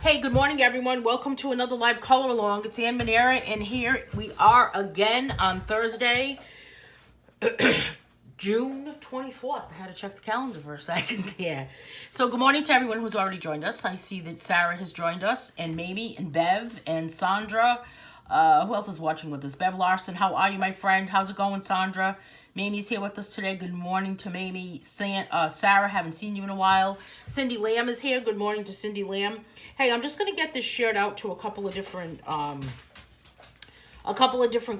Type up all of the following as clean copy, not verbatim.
Hey, good morning, everyone. Welcome to another live color along. It's Anne Manera, and here we are again on Thursday, June 24th. I had to check the calendar for a second. Yeah. So good morning to everyone who's already joined us. I see that Sarah has joined us, and Mamie, and Bev, and Sandra. Who else is watching with us? Bev Larson, how are you, my friend? How's it going, Sandra? Mamie's here with us today. Good morning to Mamie. Sarah, haven't seen you in a while. Cindy Lamb is here. Good morning to Cindy Lamb. Hey, I'm just going to get this shared out to a couple of different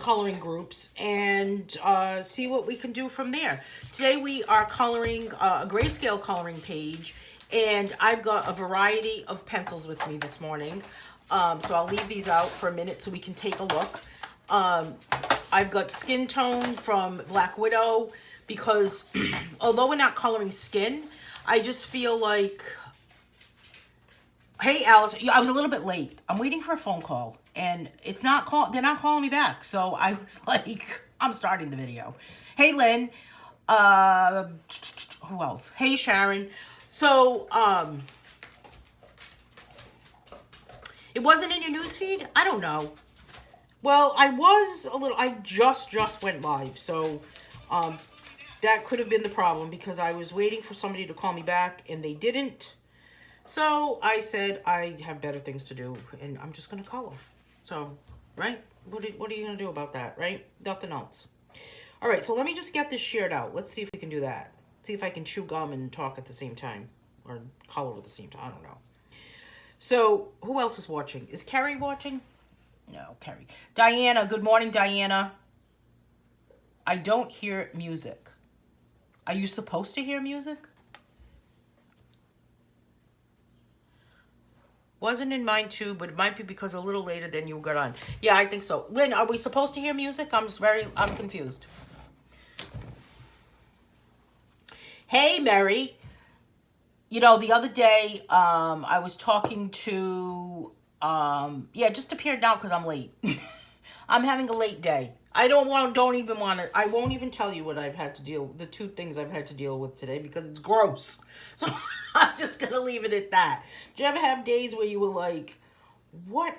coloring groups and see what we can do from there. Today we are coloring a Grayscale coloring page, and I've got a variety of pencils with me this morning. So I'll leave these out for a minute so we can take a look. I've got Skin Tone from Black Widow because although we're not coloring skin, I just feel like, hey Alice, I was a little bit late. I'm waiting for a phone call and they're not calling me back. So I was like, I'm starting the video. Hey Lynn, who else? Hey Sharon. So, it wasn't in your news feed? I don't know. Well, I just went live, so that could have been the problem because I was waiting for somebody to call me back and they didn't. So I said I have better things to do and I'm just going to color. So, right? What are you going to do about that, right? Nothing else. All right, so let me just get this shared out. Let's see if we can do that. See if I can chew gum and talk at the same time or color at the same time. I don't know. So, who else is watching? Is Carrie watching? No, Carrie. Diana, good morning, Diana. I don't hear music. Are you supposed to hear music? Wasn't in mine too, but it might be because a little later than you got on. Yeah, I think so. Lynn, are we supposed to hear music? I'm confused. Hey, Mary. You know, the other day, I was talking to, just appeared now because I'm late. I'm having a late day. I I won't even tell you what the two things I've had to deal with today because it's gross. So I'm just going to leave it at that. Do you ever have days where you were like, what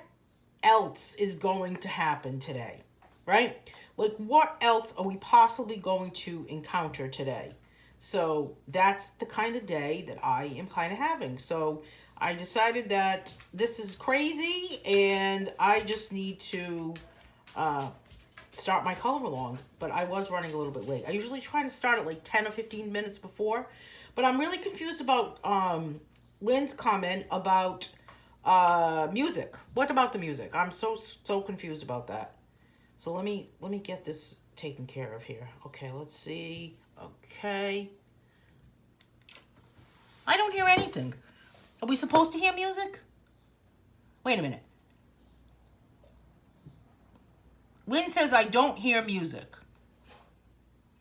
else is going to happen today? Right? Like, what else are we possibly going to encounter today? So that's the kind of day that I am kind of having. So I decided that this is crazy and I just need to start my color along. But I was running a little bit late. I usually try to start at like 10 or 15 minutes before. But I'm really confused about Lynn's comment about music. What about the music? I'm so confused about that. So let me get this taken care of here. Okay, let's see. Okay. I don't hear anything. Are we supposed to hear music? Wait a minute. Lynn says I don't hear music.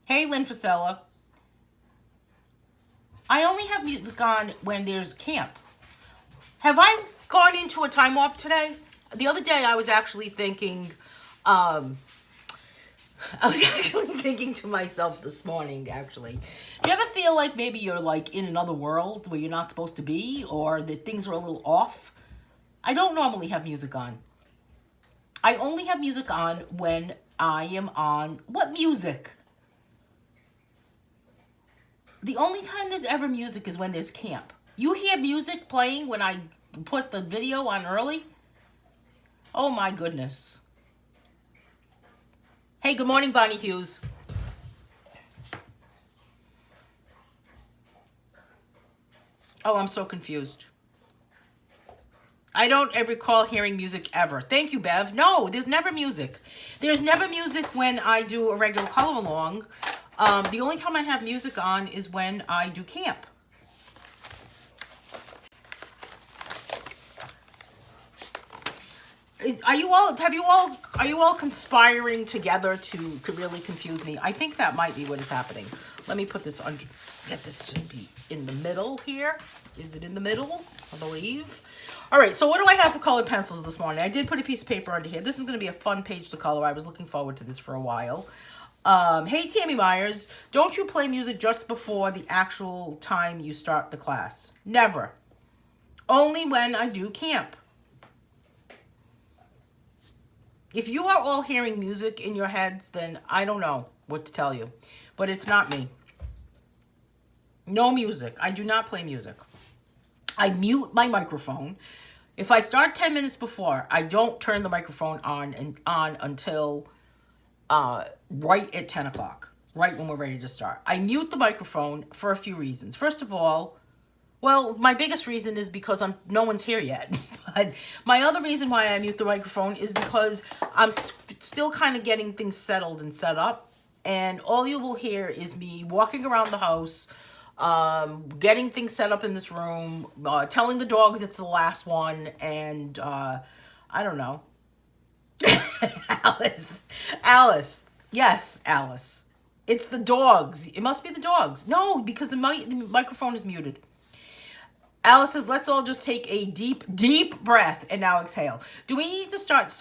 Hey, Lynn Fasella. I only have music on when there's camp. Have I gone into a time warp today? The other day I was actually thinking, to myself this morning, actually. Do you ever feel like maybe you're like in another world where you're not supposed to be or that things are a little off? I don't normally have music on. I only have music on when I am on... What music? The only time there's ever music is when there's camp. You hear music playing when I put the video on early? Oh my goodness. Hey, good morning, Bonnie Hughes. Oh, I'm so confused. I don't recall hearing music ever. Thank you, Bev. No, there's never music. There's never music when I do a regular color along. The only time I have music on is when I do camp. Are you all conspiring together to really confuse me? I think that might be what is happening. Let me put this under, get this to be in the middle here. Is it in the middle? I believe. All right, so what do I have for colored pencils this morning? I did put a piece of paper under here. This is going to be a fun page to color. I was looking forward to this for a while. Hey, Tammy Myers, don't you play music just before the actual time you start the class? Never. Only when I do camp. If you are all hearing music in your heads, then I don't know what to tell you. But it's not me. No music. I do not play music. I mute my microphone. If I start 10 minutes before, I don't turn the microphone on until right at 10 o'clock, right when we're ready to start. I mute the microphone for a few reasons. First of all, well, my biggest reason is because no one's here yet. But my other reason why I mute the microphone is because I'm still kind of getting things settled and set up. And all you will hear is me walking around the house, getting things set up in this room, telling the dogs it's the last one, and I don't know. Alice. Yes, Alice. It's the dogs. It must be the dogs. No, because the microphone is muted. Alice says, let's all just take a deep breath and now exhale. Do we need to start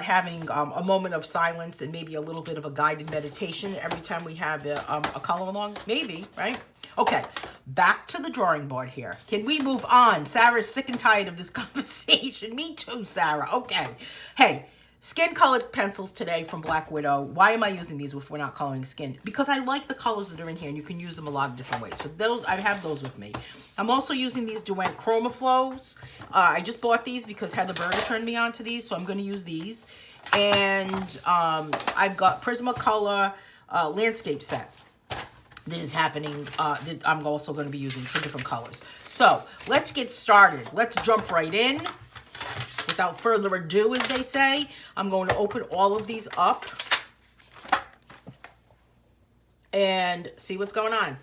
having a moment of silence and maybe a little bit of a guided meditation every time we have a color along? Maybe, right? Okay, back to the drawing board here. Can we move on? Sarah's sick and tired of this conversation. Me too, Sarah. Okay. Hey, skin-colored pencils today from Black Widow. Why am I using these if we're not coloring skin? Because I like the colors that are in here, and you can use them a lot of different ways. So those, I have those with me. I'm also using these Duent Chroma Flows. I just bought these because Heather Berger turned me on to these, so I'm going to use these. And I've got Prismacolor Landscape Set that is happening, that I'm also going to be using for different colors. So let's get started. Let's jump right in. Without further ado, as they say, I'm going to open all of these up and see what's going on.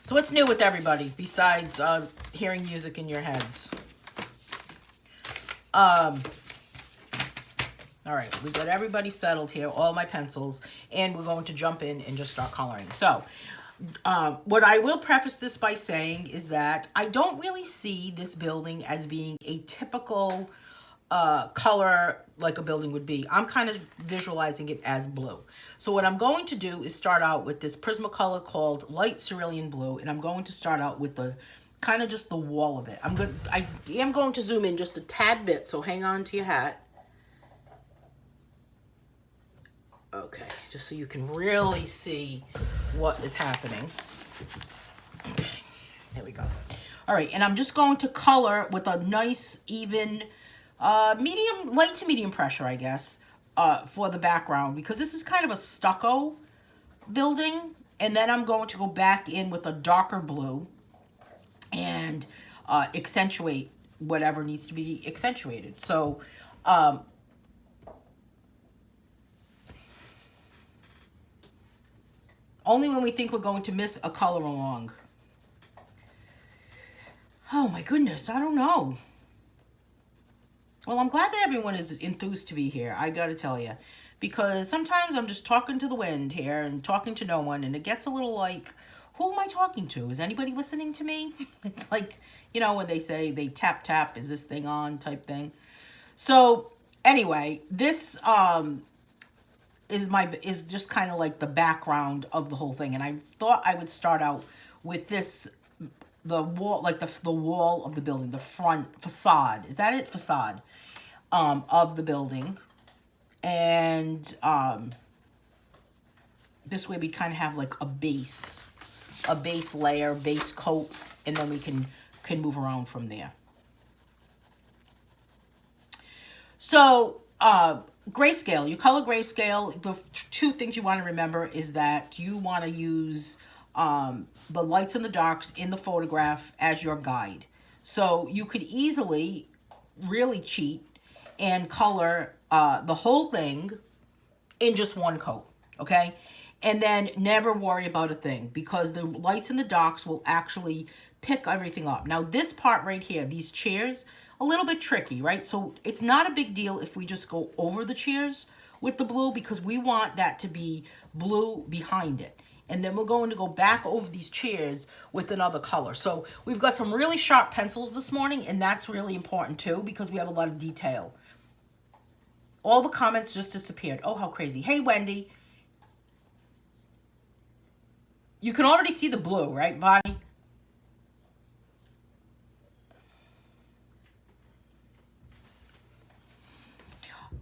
So what's new with everybody besides hearing music in your heads? All right, we got everybody settled here, all my pencils, and we're going to jump in and just start coloring. So what I will preface this by saying is that I don't really see this building as being a typical color like a building would be. I'm kind of visualizing it as blue. So what I'm going to do is start out with this Prismacolor called Light Cerulean Blue, and I'm going to start out with the kind of just the wall of it. I am going to zoom in just a tad bit, so hang on to your hat. Okay, just so you can really see what is happening. Okay, there we go. All right, and I'm just going to color with a nice, even, medium, light to medium pressure, I guess, for the background, because this is kind of a stucco building. And then I'm going to go back in with a darker blue and accentuate whatever needs to be accentuated. So, only when we think we're going to miss a color along. Oh my goodness, I don't know. Well, I'm glad that everyone is enthused to be here, I gotta tell you. Because sometimes I'm just talking to the wind here and talking to no one, and it gets a little like, who am I talking to? Is anybody listening to me? It's like, you know, when they say they tap tap, is this thing on type thing. So anyway, this is just kind of like the background of the whole thing, and I thought I would start out with this, the wall, like the wall of the building, the front facade. Is that it? Facade of the building, and this way we kind of have like a base layer, base coat, and then we can move around from there. So Grayscale, you color Grayscale. The two things you want to remember is that you want to use the lights and the darks in the photograph as your guide. So you could easily really cheat and color the whole thing in just one coat, okay? And then never worry about a thing, because the lights and the darks will actually pick everything up. Now this part right here, these chairs, a little bit tricky, right? So it's not a big deal if we just go over the chairs with the blue, because we want that to be blue behind it. And then we're going to go back over these chairs with another color. So we've got some really sharp pencils this morning, and that's really important too, because we have a lot of detail. All the comments just disappeared. Oh, how crazy. Hey, Wendy. You can already see the blue, right, Bonnie?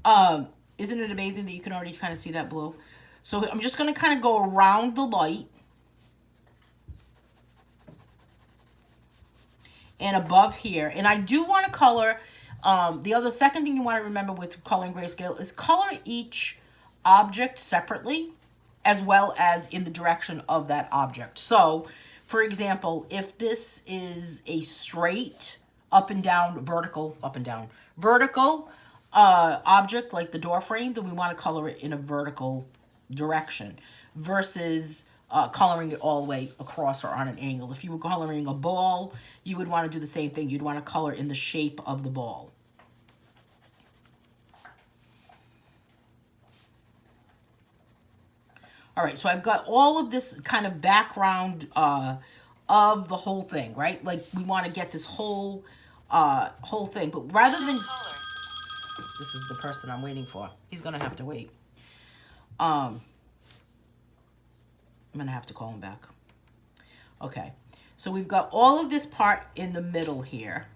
Isn't it amazing that you can already kind of see that blue? So I'm just going to kind of go around the light and above here. And I do want to color, the second thing you want to remember with coloring Grayscale is color each object separately as well as in the direction of that object. So, for example, if this is a straight up and down, vertical, up and down, vertical object like the door frame, then we want to color it in a vertical direction versus coloring it all the way across or on an angle. If you were coloring a ball, you would want to do the same thing. You'd want to color in the shape of the ball. All right, so I've got all of this kind of background of the whole thing, right? Like we want to get this whole thing, but rather than this is the person I'm waiting for. He's gonna have to wait. I'm gonna have to call him back. Okay, so we've got all of this part in the middle here.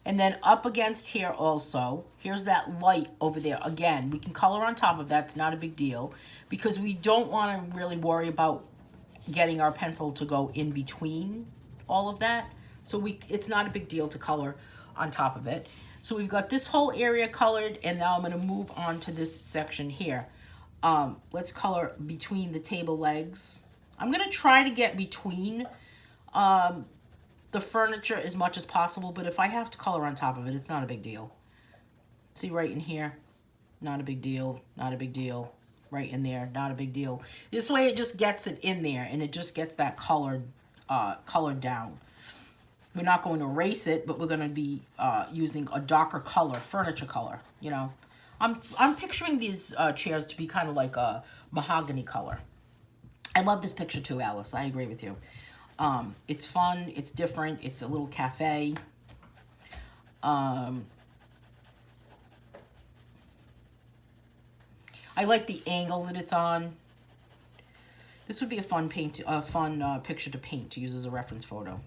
And then up against here also, here's that light over there. Again, we can color on top of that. It's not a big deal because we don't want to really worry about getting our pencil to go in between all of that. So it's not a big deal to color on top of it. So we've got this whole area colored, and now I'm going to move on to this section here. Let's color between the table legs. I'm going to try to get between the furniture as much as possible, but if I have to color on top of it, it's not a big deal. See right in here, not a big deal, not a big deal. Right in there, not a big deal. This way it just gets it in there and it just gets that colored down. We're not going to erase it, but we're going to be using a darker color, furniture color, you know. I'm picturing these chairs to be kind of like a mahogany color. I love this picture too, Alice. I agree with you. It's fun, it's different, it's a little cafe. I like the angle that it's on. This would be a fun picture to paint, to use as a reference photo.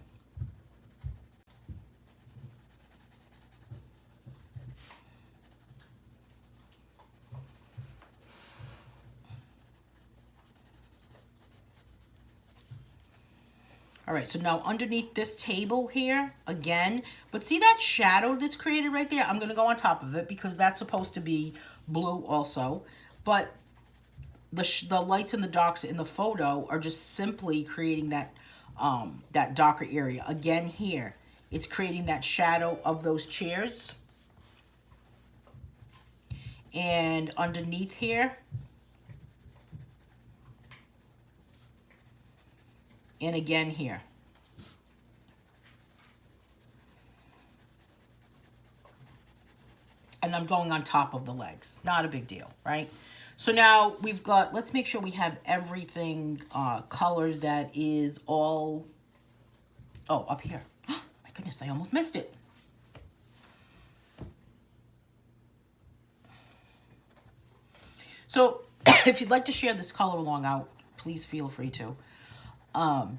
All right, so now underneath this table here, again, but see that shadow that's created right there? I'm gonna go on top of it because that's supposed to be blue also. But the lights and the darks in the photo are just simply creating that, that darker area. Again here, it's creating that shadow of those chairs. And underneath here, and again here. And I'm going on top of the legs. Not a big deal, right? So now we've got, let's make sure we have everything colored that is all, oh, up here. My goodness, I almost missed it. So if you'd like to share this color along out, please feel free to. You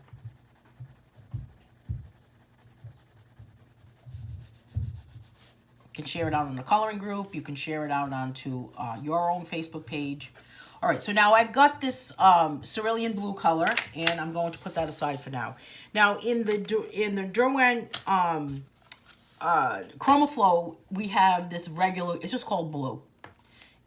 can share it out on the coloring group. You can share it out onto your own Facebook page. All right, so now I've got this cerulean blue color, and I'm going to put that aside for now. Now in the Derwent ChromaFlow, we have this regular, it's just called blue.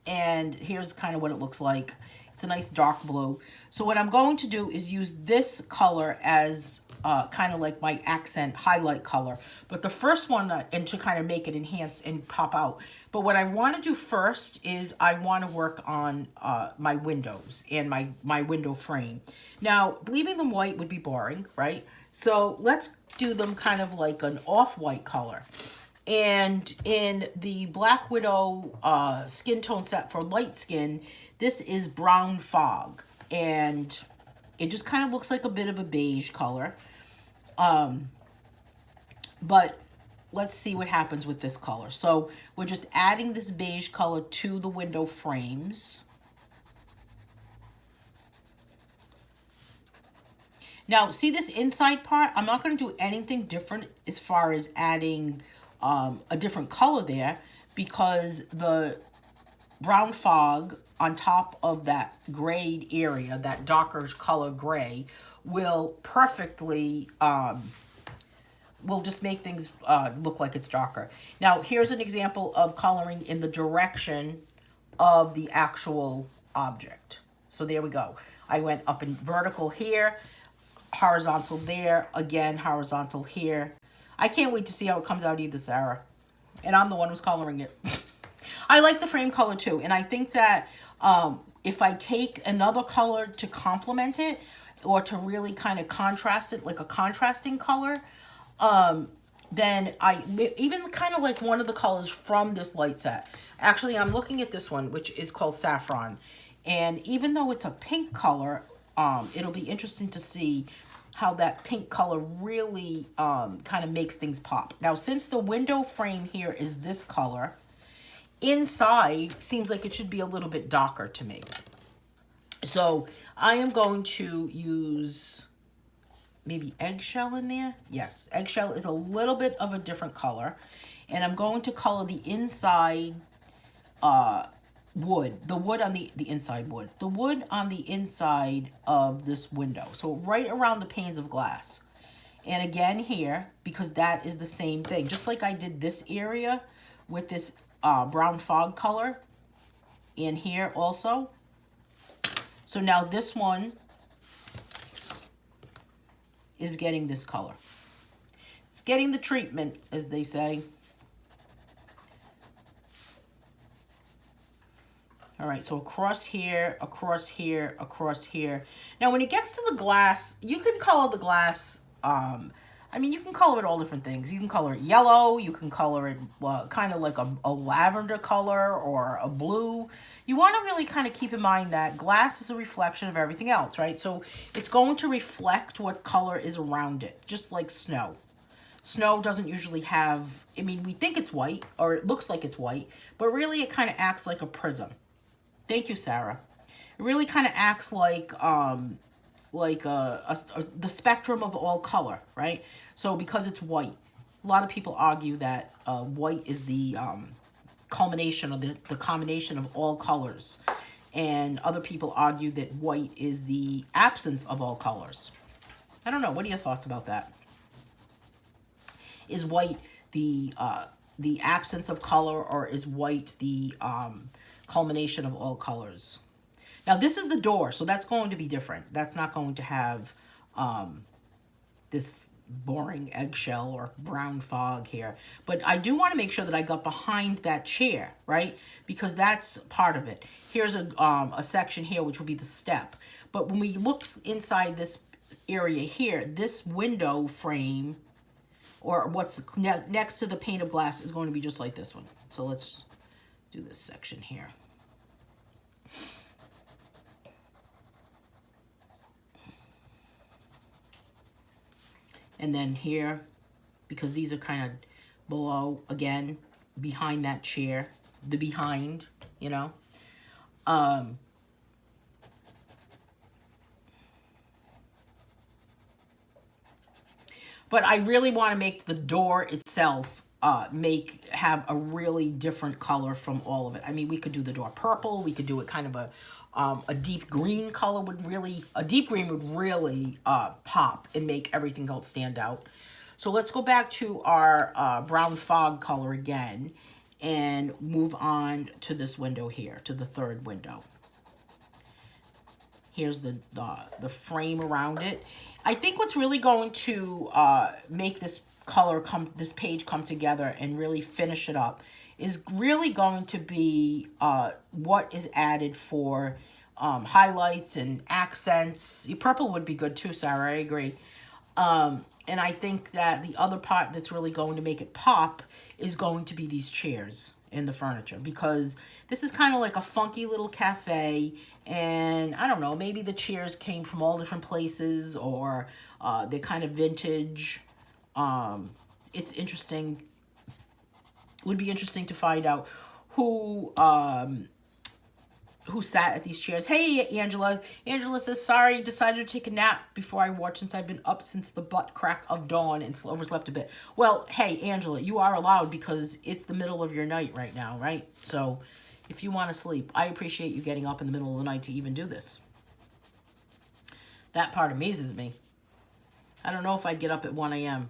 And here's kind of what it looks like. It's a nice dark blue. So what I'm going to do is use this color as kind of like my accent highlight color. But the first one, and to kind of make it enhance and pop out. But what I want to do first is I want to work on my windows and my window frame. Now, leaving them white would be boring, right? So let's do them kind of like an off-white color. And in the Black Widow skin tone set for light skin, this is Brown Fog. And it just kind of looks like a bit of a beige color. But let's see what happens with this color. So we're just adding this beige color to the window frames. Now, see this inside part? I'm not going to do anything different as far as adding a different color there, because the brown fog on top of that grayed area, that darker color gray, will perfectly, will just make things look like it's darker. Now, here's an example of coloring in the direction of the actual object. So there we go. I went up in vertical here, horizontal there, again, horizontal here. I can't wait to see how it comes out either, Sarah. And I'm the one who's coloring it. I like the frame color too. And I think that if I take another color to complement it, or to really kind of contrast it, like a contrasting color, then I even kind of like one of the colors from this light set. Actually, I'm looking at this one, which is called Saffron. And even though it's a pink color, it'll be interesting to see how that pink color really kind of makes things pop. Now, since the window frame here is this color, inside seems like it should be a little bit darker to me. So I am going to use maybe eggshell in there. Yes, eggshell is a little bit of a different color. And I'm going to color the inside wood. The wood on the inside wood. The wood on the inside of this window. So right around the panes of glass. And again here, because that is the same thing. Just like I did this area with this brown fog color. And here also. So now this one is getting this color. It's getting the treatment, as they say. All right, so across here, across here, across here. Now, when it gets to the glass, you can color the glass. I mean, you can color it all different things. You can color it yellow. You can color it kind of like a lavender color or a blue. You want to really kind of keep in mind that glass is a reflection of everything else, right? So it's going to reflect what color is around it, just like snow. Snow doesn't usually have, I mean, we think it's white, or it looks like it's white, but really it kind of acts like a prism. Thank you, Sarah. It really kind of acts like the spectrum of all color, right? So because it's white, a lot of people argue that white is the culmination of the combination of all colors. And other people argue that white is the absence of all colors. I don't know. What are your thoughts about that? Is white the absence of color, or is white the culmination of all colors? Now, this is the door, so that's going to be different. That's not going to have this boring eggshell or brown fog here. But I do want to make sure that I got behind that chair, right? Because that's part of it. Here's a section here, which will be the step. But when we look inside this area here, this window frame, or what's next to the pane of glass, is going to be just like this one. So let's do this section here. And then here, because these are kind of below, again, behind that chair, the behind, you know. But I really want to make the door itself have a really different color from all of it. I mean, we could do the door purple. We could do it kind of a deep green color a deep green would really pop and make everything else stand out. So let's go back to our brown fog color again and move on to this window here, to the third window. Here's the frame around it. I think what's really going to make this this page come together and really finish it up is really going to be what is added for highlights and accents. Purple would be good too, Sarah, I agree. And I think that the other part that's really going to make it pop is going to be these chairs and the furniture, because this is kind of like a funky little cafe, and I don't know, maybe the chairs came from all different places, or they're kind of vintage. It's interesting. Would be interesting to find out who who sat at these chairs. Hey, Angela. Angela says, sorry, decided to take a nap before I watched since I've been up since the butt crack of dawn and overslept a bit. Well, hey, Angela, you are allowed because it's the middle of your night right now, right? So if you want to sleep, I appreciate you getting up in the middle of the night to even do this. That part amazes me. I don't know if I'd get up at 1 a.m.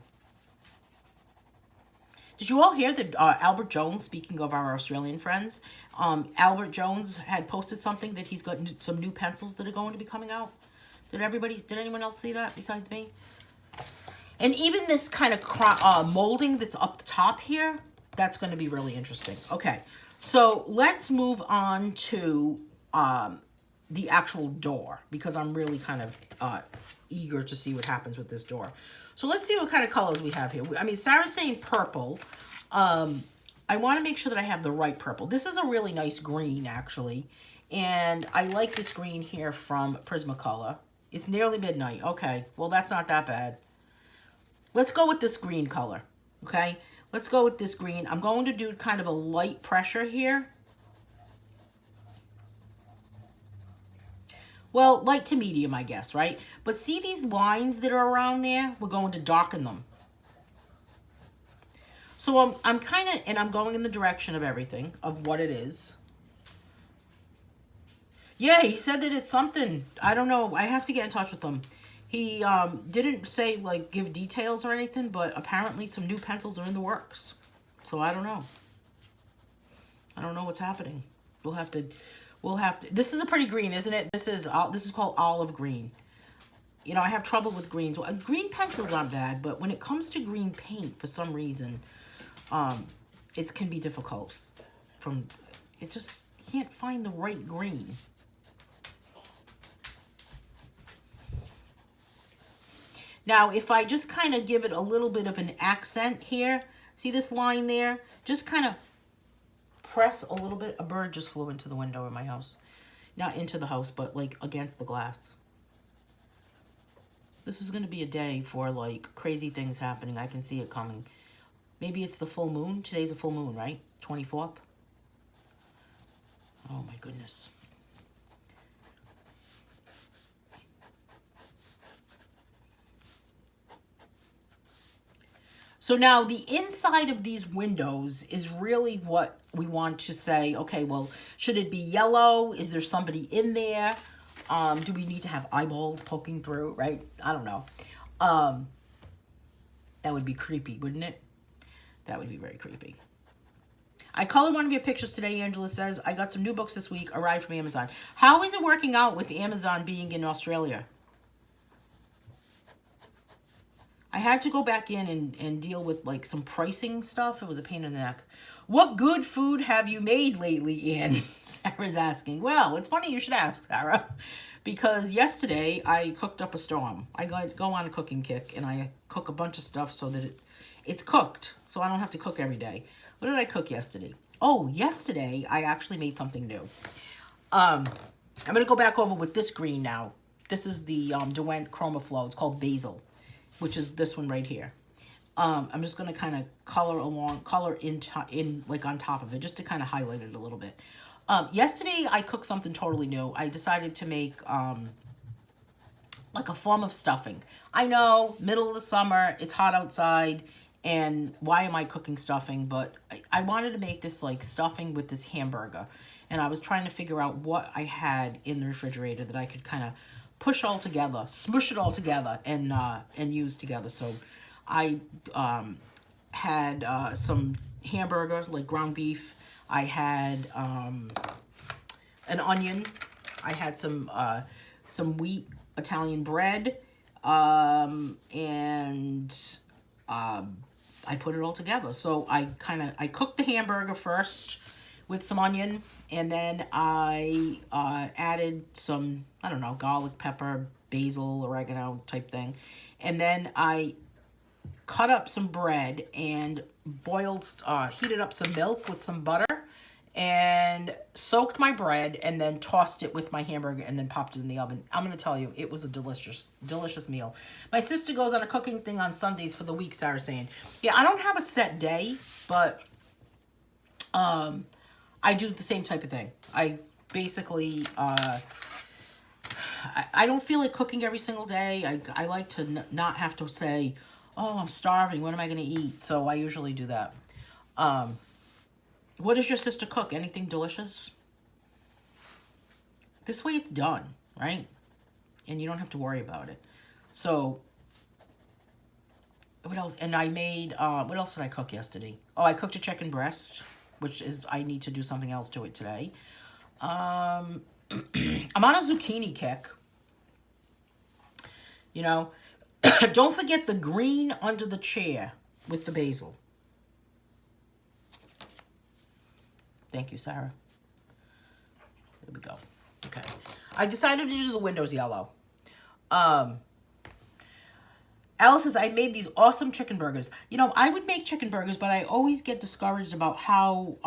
Did you all hear that Albert Jones, speaking of our Australian friends, Albert Jones had posted something that he's got some new pencils that are going to be coming out? Did anyone else see that besides me? And even this kind of molding that's up the top here, that's going to be really interesting. Okay, so let's move on to the actual door, because I'm really kind of eager to see what happens with this door. So let's see what kind of colors we have here. I mean, Sarah's saying purple. I want to make sure that I have the right purple. This is a really nice green, actually. And I like this green here from Prismacolor. It's nearly midnight. Okay, well, that's not that bad. Let's go with this green color, okay? Let's go with this green. I'm going to do kind of a light pressure here. Well, light to medium, I guess, right? But see these lines that are around there? We're going to darken them. So I'm kind of, and I'm going in the direction of everything, of what it is. Yeah, he said that it's something. I don't know. I have to get in touch with him. He didn't say, like, give details or anything, but apparently some new pencils are in the works. So I don't know. I don't know what's happening. We'll have to, this is a pretty green, isn't it? This is called olive green. You know, I have trouble with greens. Well, green pencils aren't bad, but when it comes to green paint, for some reason, it can be difficult. It just can't find the right green. Now, if I just kind of give it a little bit of an accent here, see this line there? Just kind of press a little bit. A bird just flew into the window in my house. Not into the house, but like against the glass. This is going to be a day for like crazy things happening. I can see it coming. Maybe it's the full moon. Today's a full moon, right? 24th. Oh my goodness. So now the inside of these windows is really what we want to say, okay, well, should it be yellow? Is there somebody in there? Do we need to have eyeballs poking through, right? I don't know. That would be creepy, wouldn't it? That would be very creepy. I colored one of your pictures today, Angela says. I got some new books this week, arrived from Amazon. How is it working out with Amazon being in Australia? I had to go back in and deal with like some pricing stuff. It was a pain in the neck. What good food have you made lately, Anne? Sarah's asking. Well, it's funny you should ask, Sarah, because yesterday I cooked up a storm. I go on a cooking kick and I cook a bunch of stuff so that it's cooked, so I don't have to cook every day. What did I cook yesterday? Oh, yesterday I actually made something new. I'm going to go back over with this green now. This is the Derwent Chroma Flow. It's called Basil, which is this one right here. I'm just going to kind of color in like on top of it, just to kind of highlight it a little bit. Yesterday, I cooked something totally new. I decided to make like a form of stuffing. I know, middle of the summer, it's hot outside, and why am I cooking stuffing? But I wanted to make this like stuffing with this hamburger. And I was trying to figure out what I had in the refrigerator that I could kind of push all together, smush it all together, and use together. So I had some hamburger, like ground beef. I had an onion. I had some wheat Italian bread, and I put it all together. So I cooked the hamburger first with some onion, and then I added some, I don't know, garlic, pepper, basil, oregano type thing. And then I cut up some bread and heated up some milk with some butter and soaked my bread and then tossed it with my hamburger and then popped it in the oven. I'm going to tell you, it was a delicious, delicious meal. My sister goes on a cooking thing on Sundays for the week, Sarah's saying. Yeah, I don't have a set day, but I do the same type of thing. I basically, I don't feel like cooking every single day. I like to not have to say, oh, I'm starving. What am I going to eat? So I usually do that. What does your sister cook? Anything delicious? This way it's done, right? And you don't have to worry about it. So, what else? And I made, what else did I cook yesterday? Oh, I cooked a chicken breast, which is, I need to do something else to it today. I'm on a zucchini kick. You know, don't forget the green under the chair with the basil. Thank you, Sarah. There we go. Okay. I decided to do the windows yellow. Alice says, I made these awesome chicken burgers. You know, I would make chicken burgers, but I always get discouraged about how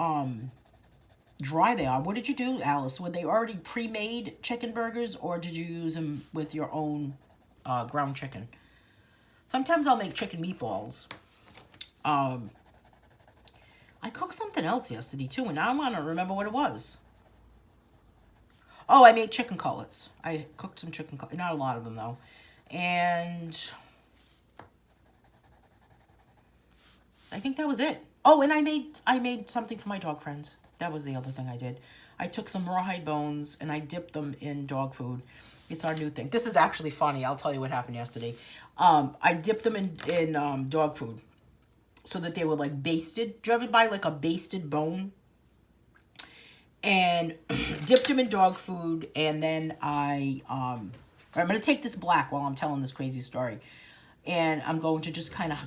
dry they are. What did you do, Alice? Were they already pre-made chicken burgers, or did you use them with your own ground chicken? Sometimes I'll make chicken meatballs. I cooked something else yesterday, too, and now I'm going to remember what it was. Oh, I made chicken cutlets. I cooked some chicken cutlets. Not a lot of them, though. And I think that was it. Oh, and I made something for my dog friends. That was the other thing I did. I took some rawhide bones and I dipped them in dog food. It's our new thing. This is actually funny. I'll tell you what happened yesterday. I dipped them in dog food so that they were like basted. Do you ever buy like a basted bone? And dipped them in dog food, and then I'm going to take this black while I'm telling this crazy story. And I'm going to just kind of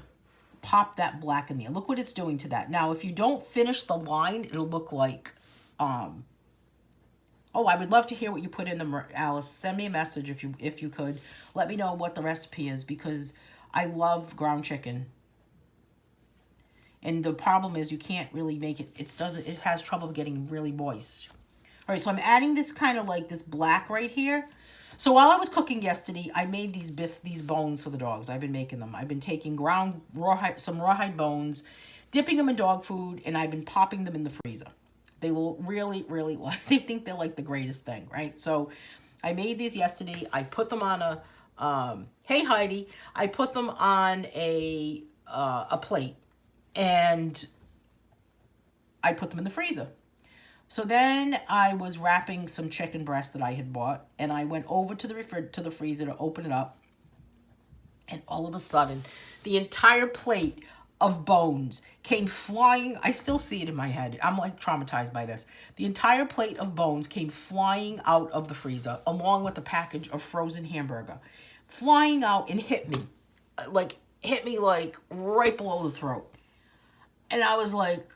pop that black in there. Look what it's doing to that. Now, if you don't finish the line, it'll look like, oh, I would love to hear what you put in them, Alice. Send me a message if you could. Let me know what the recipe is, because I love ground chicken. And the problem is you can't really make it. It has trouble getting really moist. All right, so I'm adding this kind of like this black right here. So while I was cooking yesterday, I made these bones for the dogs. I've been making them. I've been taking some rawhide bones, dipping them in dog food, and I've been popping them in the freezer. They will really, really like. They think they're like the greatest thing, right? So I made these yesterday. I put them on a. Hey Heidi, I put them on a plate. And I put them in the freezer. So then I was wrapping some chicken breast that I had bought, and I went over to the freezer to open it up. And all of a sudden, the entire plate of bones came flying. I still see it in my head. I'm like traumatized by this. The entire plate of bones came flying out of the freezer, along with a package of frozen hamburger. Flying out and hit me like right below the throat. And I was like,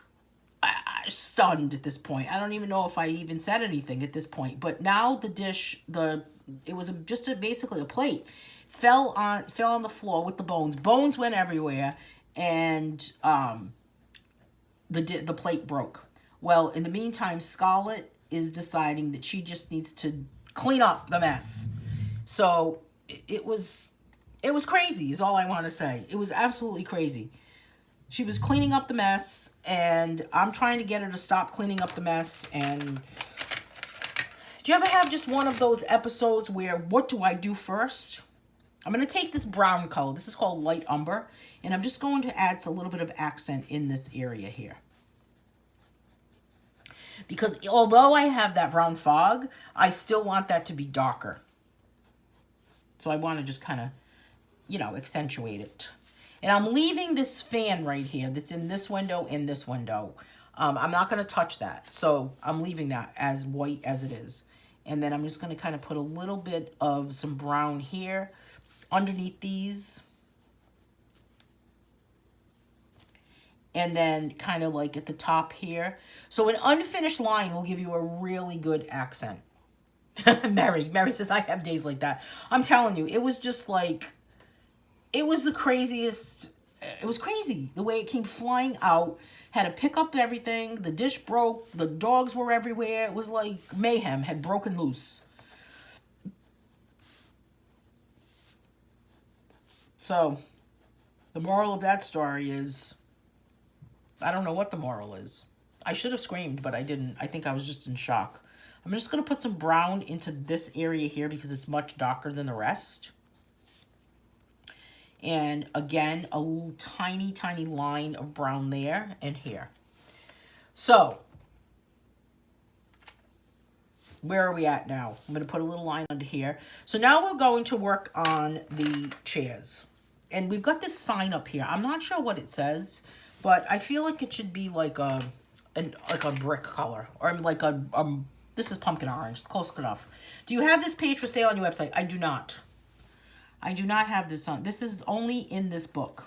stunned at this point. I don't even know if I even said anything at this point. But now the dish, it was basically a plate, fell on the floor with the bones. Bones went everywhere, and the plate broke. Well, in the meantime, Scarlett is deciding that she just needs to clean up the mess. So it was crazy, is all I want to say. It was absolutely crazy. She was cleaning up the mess, and I'm trying to get her to stop cleaning up the mess. And do you ever have just one of those episodes where, what do I do first? I'm going to take this brown color. This is called light umber. And I'm just going to add a little bit of accent in this area here. Because although I have that brown fog, I still want that to be darker. So I want to just kind of, accentuate it. And I'm leaving this fan right here that's in this window and this window. I'm not going to touch that. So I'm leaving that as white as it is. And then I'm just going to kind of put a little bit of some brown here underneath these. And then kind of like at the top here. So an unfinished line will give you a really good accent. Mary says, I have days like that. I'm telling you, it was just like... It was the craziest. It was crazy the way it came flying out. Had to pick up everything. The dish broke. The dogs were everywhere. It was like mayhem had broken loose. So, the moral of that story is, I don't know what the moral is. I should have screamed, but I didn't. I think I was just in shock. I'm just going to put some brown into this area here because it's much darker than the rest. And again, a little tiny, tiny line of brown there and here. So, where are we at now? I'm going to put a little line under here. So now we're going to work on the chairs. And we've got this sign up here. I'm not sure what it says, but I feel like it should be like a brick color. Or like this is pumpkin orange. It's close enough. Do you have this page for sale on your website? I do not. I do not have this on. This is only in this book.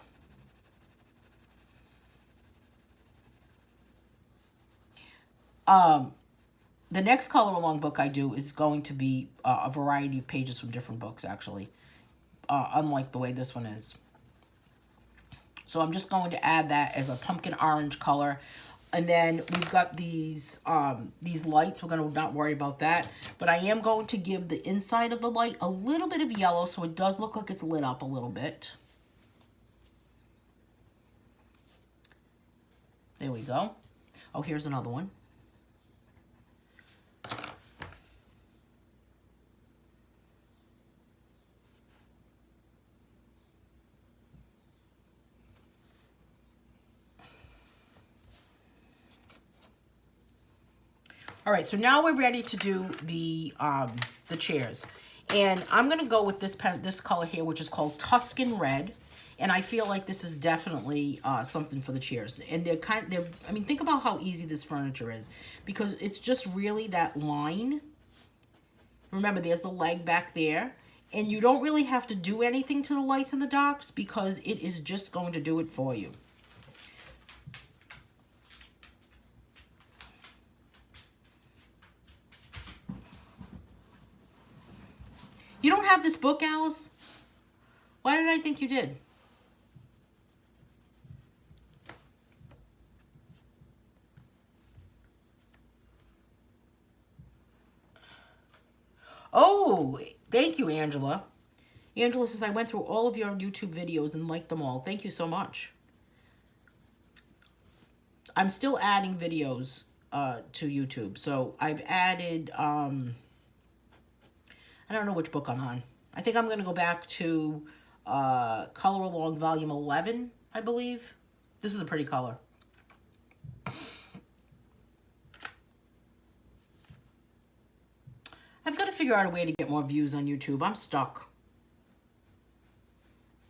The next color along book I do is going to be a variety of pages from different books, actually. Unlike the way this one is. So I'm just going to add that as a pumpkin orange color. And then we've got these lights. We're going to not worry about that. But I am going to give the inside of the light a little bit of yellow so it does look like it's lit up a little bit. There we go. Oh, here's another one. All right, so now we're ready to do the chairs. And I'm going to go with this color here, which is called Tuscan Red. And I feel like this is definitely something for the chairs. And I mean, think about how easy this furniture is. Because it's just really that line. Remember, there's the leg back there. And you don't really have to do anything to the lights and the darks because it is just going to do it for you. You don't have this book, Alice? Why did I think you did? Oh, thank you, Angela. Angela says, I went through all of your YouTube videos and liked them all. Thank you so much. I'm still adding videos to YouTube. So I've added... I don't know which book I'm on. I think I'm going to go back to Color Along Volume 11, I believe. This is a pretty color. I've got to figure out a way to get more views on YouTube. I'm stuck.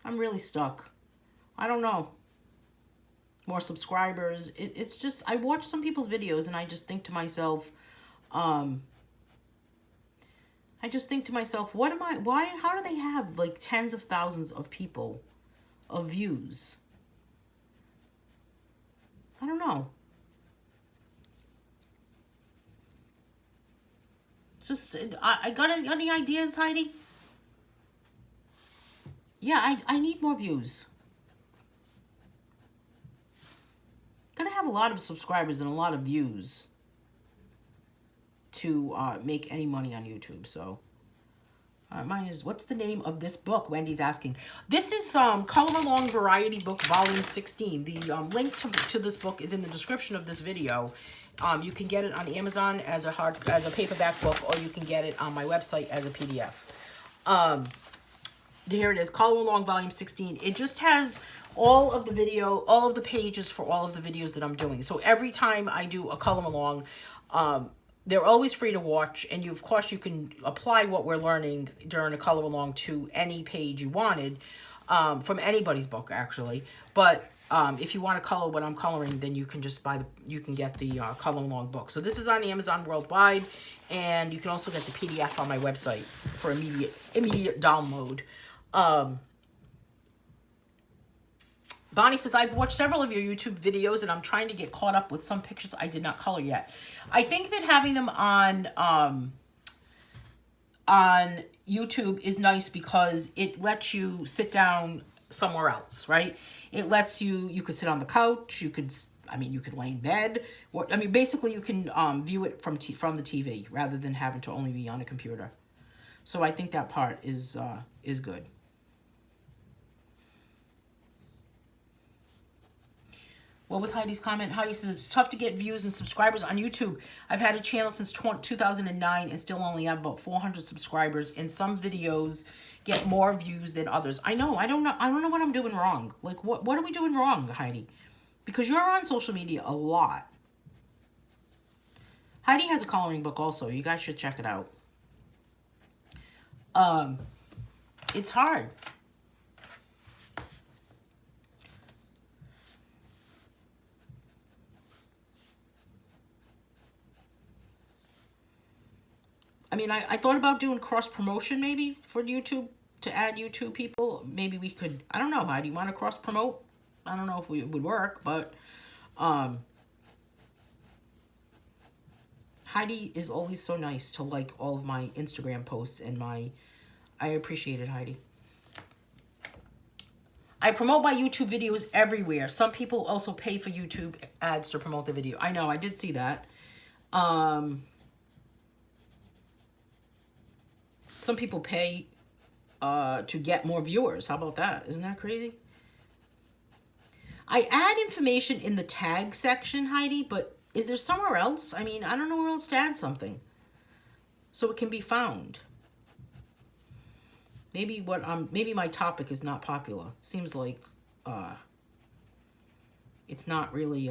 I'm really stuck. I don't know. More subscribers. It's just, I watch some people's videos and I just think to myself, how do they have like tens of thousands of people of views? I don't know. It's just, I got any ideas, Heidi? Yeah, I need more views. Gotta have a lot of subscribers and a lot of views to make any money on YouTube. So mine is, what's the name of this book? Wendy's asking. This is Color Along Variety Book Volume 16. The link to this book is in the description of this video. You can get it on Amazon as a paperback book, or you can get it on my website as a PDF. Here it is, Color Along Volume 16. It just has all of the pages for all of the videos that I'm doing. So every time I do a color along, they're always free to watch, and of course you can apply what we're learning during a color along to any page you wanted, from anybody's book actually. But if you want to color what I'm coloring, then you can just you can get the color along book. So this is on Amazon worldwide, and you can also get the PDF on my website for immediate download. Bonnie says, I've watched several of your YouTube videos and I'm trying to get caught up with some pictures I did not color yet. I think that having them on YouTube is nice because it lets you sit down somewhere else, right? It lets you could sit on the couch, you could lay in bed. Basically you can view it from the TV rather than having to only be on a computer. So I think that part is good. What was Heidi's comment? Heidi says, it's tough to get views and subscribers on YouTube. I've had a channel since 2009 and still only have about 400 subscribers. And some videos get more views than others. I know. I don't know what I'm doing wrong. Like, what are we doing wrong, Heidi? Because you're on social media a lot. Heidi has a coloring book also. You guys should check it out. It's hard. I mean, I thought about doing cross promotion maybe for YouTube to add YouTube people. Maybe we could, I don't know, Heidi, you want to cross promote? I don't know if it would work, but Heidi is always so nice to like all of my Instagram posts and I appreciate it, Heidi. I promote my YouTube videos everywhere. Some people also pay for YouTube ads to promote the video. I know, I did see that. Some people pay to get more viewers. How about that? Isn't that crazy? I add information in the tag section, Heidi, but is there somewhere else? I mean, I don't know where else to add something so it can be found. Maybe maybe my topic is not popular. Seems like it's not really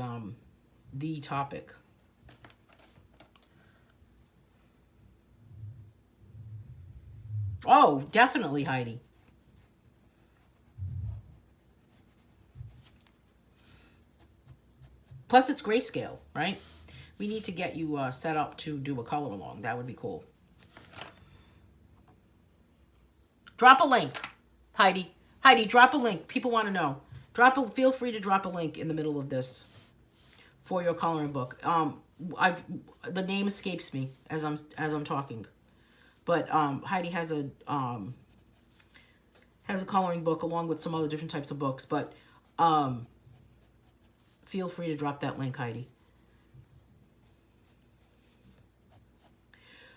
the topic. Oh, definitely, Heidi. Plus, it's Grayscale, right? We need to get you set up to do a color along. That would be cool. Drop a link, Heidi. Heidi, drop a link. People want to know. Feel free to drop a link in the middle of this for your coloring book. The name escapes me as I'm talking, but Heidi has a coloring book along with some other different types of books. But feel free to drop that link, Heidi.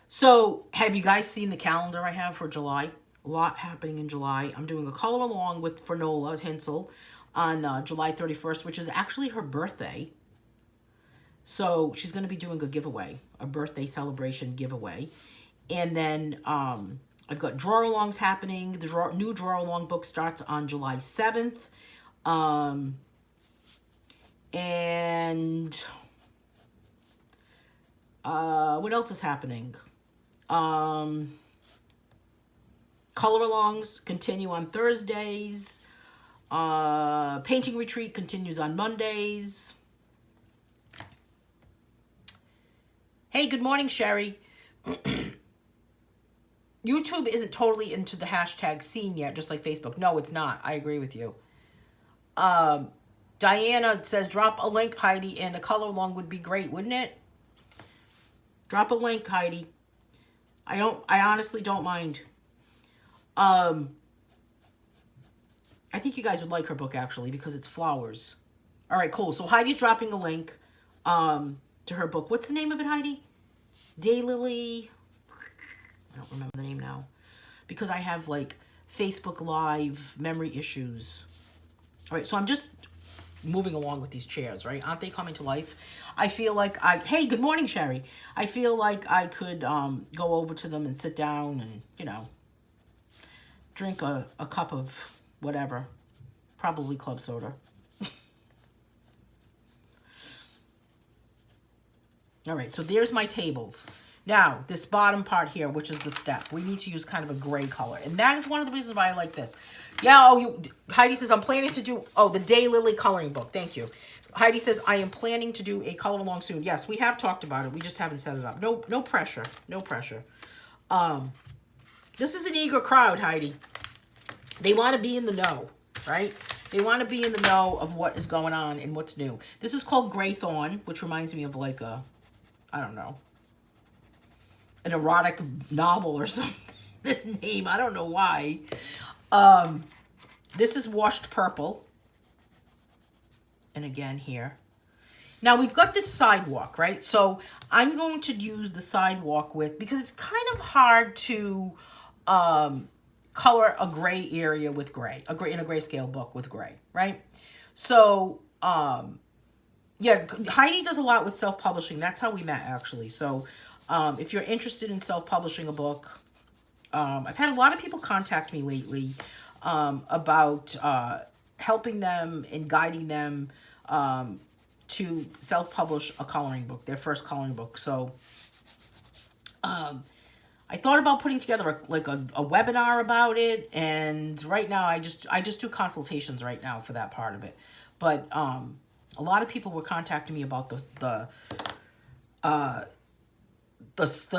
So, have you guys seen the calendar I have for July? A lot happening in July. I'm doing a color along with Finola Hensel on July 31st, which is actually her birthday. So she's going to be doing a giveaway, a birthday celebration giveaway. And then I've got drawer alongs happening. The new drawer along book starts on July 7th. And what else is happening? Color alongs continue on Thursdays. Painting retreat continues on Mondays. Hey, good morning, Sherry. YouTube isn't totally into the hashtag scene yet, just like Facebook. No, it's not. I agree with you. Diana says, drop a link, Heidi, and a color along would be great, wouldn't it? Drop a link, Heidi. I honestly don't mind. I think you guys would like her book, actually, because it's flowers. All right, cool. So Heidi's dropping a link to her book. What's the name of it, Heidi? Daylily. I don't remember the name now. Because I have, like, Facebook Live memory issues. All right, so I'm just moving along with these chairs, right? Aren't they coming to life? I feel like hey, good morning, Sherry. I feel like I could go over to them and sit down and, you know, drink a cup of whatever. Probably club soda. All right, so there's my tables. Now, this bottom part here, which is the step, we need to use kind of a gray color. And that is one of the reasons why I like this. Yeah, Heidi says, I'm planning to do, the Daylily coloring book. Thank you. Heidi says, I am planning to do a color along soon. Yes, we have talked about it. We just haven't set it up. No pressure. No pressure. This is an eager crowd, Heidi. They want to be in the know, right? They want to be in the know of what is going on and what's new. This is called Graythorn, which reminds me of like a, I don't know, an erotic novel or something. This name, I don't know why. This is Washed Purple. And again here. Now we've got this sidewalk, right? So I'm going to use the sidewalk because it's kind of hard to color a gray area with gray, in a grayscale book with gray, right? So Yeah, Heidi does a lot with self-publishing. That's how we met, actually. So if you're interested in self-publishing a book, I've had a lot of people contact me lately about helping them and guiding them to self-publish a coloring book, their first coloring book. So I thought about putting together a webinar about it, and right now I just do consultations right now for that part of it. But a lot of people were contacting me about the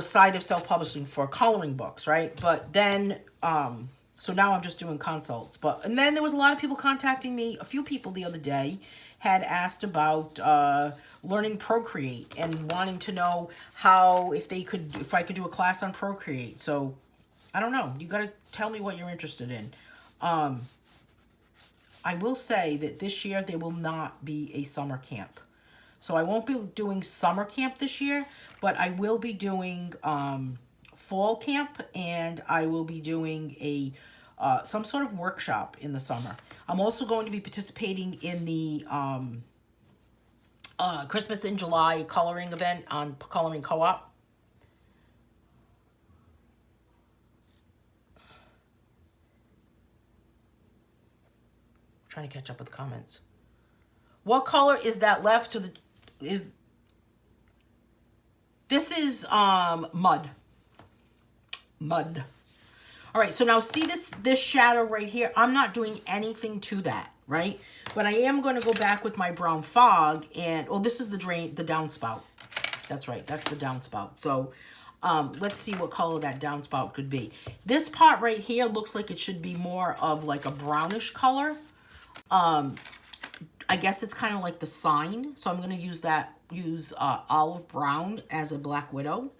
side of self-publishing for coloring books, right? But then so now I'm just doing consults. And then there was a lot of people contacting me. A few people the other day had asked about learning Procreate and wanting to know if I could do a class on Procreate. So I don't know. You got to tell me what you're interested in. I will say that this year there will not be a summer camp. So I won't be doing summer camp this year, but I will be doing fall camp, and I will be doing some sort of workshop in the summer. I'm also going to be participating in the Christmas in July coloring event on Coloring Co-op. Trying to catch up with the comments. What color is that left to the this is mud. All right, so now see this shadow right here. I'm not doing anything to that, right? But I am going to go back with my brown fog, and this is the downspout. That's right, that's the downspout. So let's see what color that downspout could be. This part right here looks like it should be more of like a brownish color. I guess it's kind of like the sign. So I'm going to use olive brown as a Black Widow.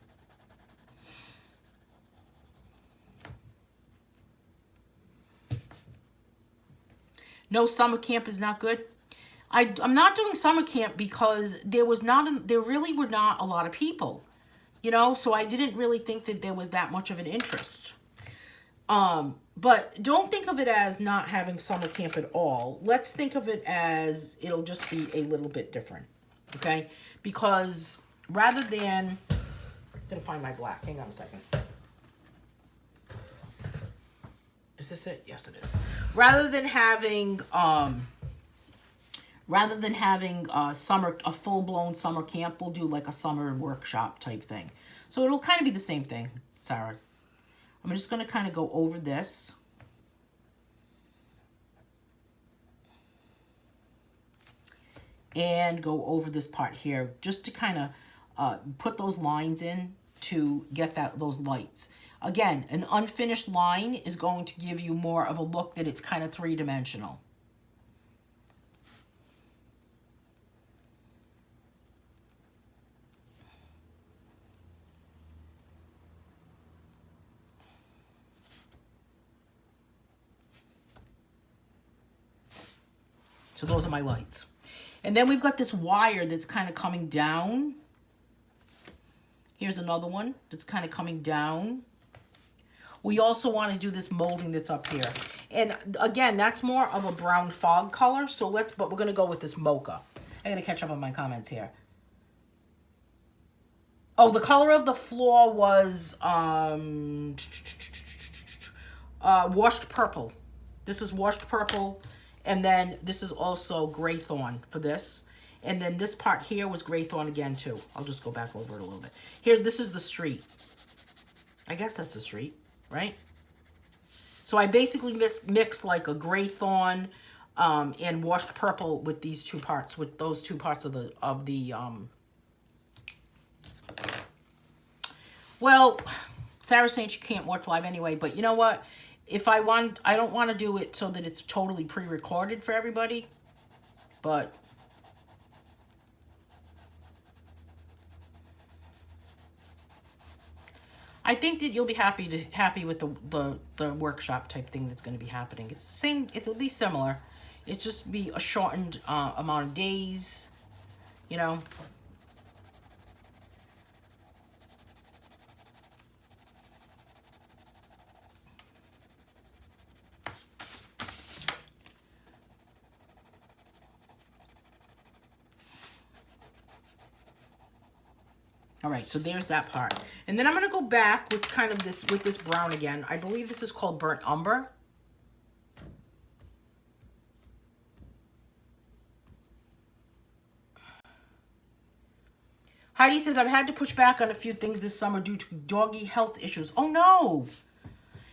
No, summer camp is not good. I'm not doing summer camp because there really were not a lot of people, so I didn't really think that there was that much of an interest. But don't think of it as not having summer camp at all. Let's think of it as it'll just be a little bit different, okay? Because rather than, I'm gonna find my black. Hang on a second. Is this it? Yes, it is. Rather than having a full-blown summer camp, we'll do like a summer workshop type thing. So it'll kind of be the same thing, Sarah. I'm just going to kind of go over this. And go over this part here, just to kind of put those lines in to get those lights. Again, an unfinished line is going to give you more of a look that it's kind of three-dimensional. So those are my lights. And then we've got this wire that's kind of coming down. Here's another one that's kind of coming down. We also want to do this molding that's up here. And again, that's more of a brown fog color. But we're going to go with this mocha. I'm going to catch up on my comments here. Oh, the color of the floor was washed purple. This is washed purple. And then this is also Graythorn for this. And then this part here was Graythorn again too. I'll just go back over it a little bit. This is the street. I guess that's the street, right? So I basically mix like a Graythorn and washed purple with these two parts, with those two parts of the well, Sarah's saying she can't watch live anyway, but you know what? I don't want to do it so that it's totally pre-recorded for everybody, but I think that you'll be happy with the workshop type thing that's going to be happening. It's the same. It'll be similar. It's just be a shortened amount of days, All right, so there's that part. And then I'm going to go back with kind of this, with this brown again. I believe this is called Burnt Umber. Heidi says, I've had to push back on a few things this summer due to doggy health issues. Oh, no.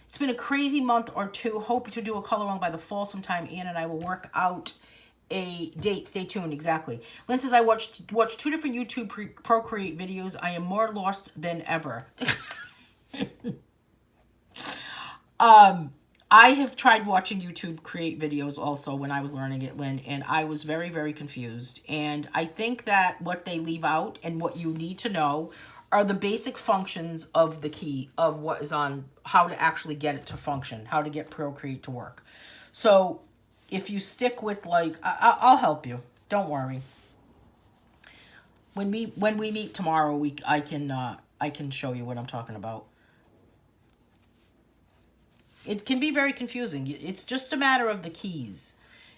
It's been a crazy month or two. Hope to do a color on by the fall sometime. Anne and I will work out a date. Stay tuned. Exactly. Lynn says, I watched 2 different YouTube Procreate videos. I am more lost than ever. I have tried watching YouTube create videos also when I was learning it, Lynn, and I was very, very confused. And I think that what they leave out and what you need to know are the basic functions of the key of what is on, how to actually get it to function, how to get Procreate to work. So if you stick with, like, I'll help you. Don't worry. When we meet tomorrow, I can show you what I'm talking about. It can be very confusing. It's just a matter of the keys.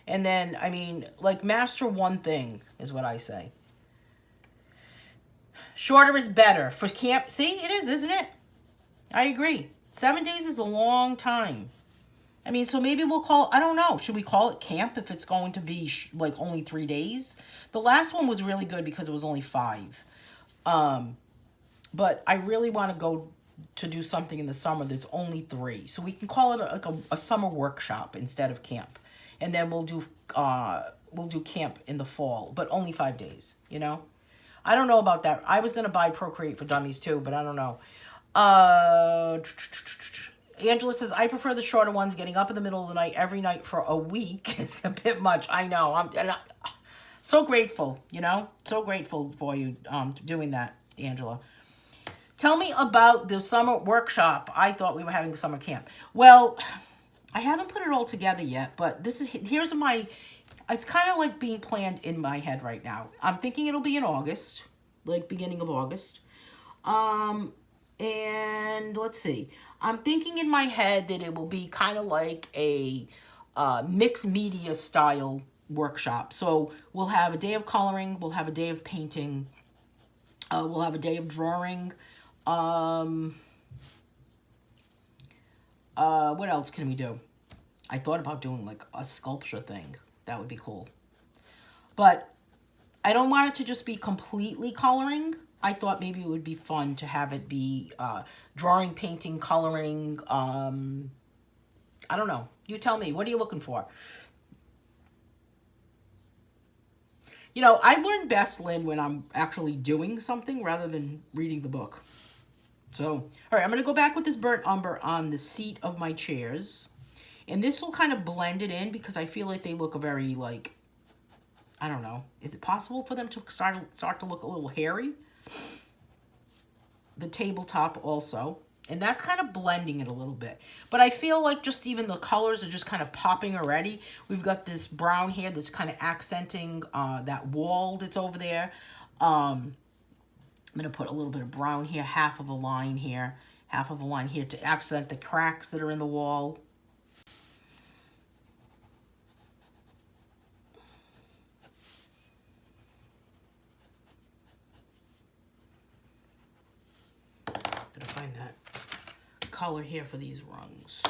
And then, I mean, like, master one thing is what I say. Shorter is better. For camp, see, it is, isn't it? I agree. 7 days is a long time. I mean, so maybe we'll call, I don't know. Should we call it camp if it's going to be, like, only 3 days? The last one was really good because it was only 5. But I really want to go to do something in the summer that's only 3. So we can call it a summer workshop instead of camp. And then we'll do camp in the fall, but only 5 days, you know? I don't know about that. I was going to buy Procreate for Dummies too, but I don't know. Angela says, I prefer the shorter ones. Getting up in the middle of the night every night for a week is a bit much. I know. I'm so grateful, you know? So grateful for you doing that, Angela. Tell me about the summer workshop. I thought we were having a summer camp. Well, I haven't put it all together yet, but here's my, it's kind of like being planned in my head right now. I'm thinking it'll be in August, like beginning of August. And let's see. I'm thinking in my head that it will be kind of like a mixed media style workshop. So we'll have a day of coloring. We'll have a day of painting. We'll have a day of drawing. What else can we do? I thought about doing like a sculpture thing. That would be cool. But I don't want it to just be completely coloring. I thought maybe it would be fun to have it be drawing, painting, coloring. I don't know. You tell me. What are you looking for? You know, I learn best, Lynn, when I'm actually doing something rather than reading the book. So, all right, I'm going to go back with this burnt umber on the seat of my chairs. And this will kind of blend it in because I feel like they look very, like, I don't know. Is it possible for them to start to look a little hairy? The tabletop also. And that's kind of blending it a little bit. But I feel like just even the colors are just kind of popping already. We've got this brown here that's kind of accenting that wall that's over there. I'm going to put a little bit of brown here, half of a line here, half of a line here to accent the cracks that are in the wall. Gotta find that color here for these rungs.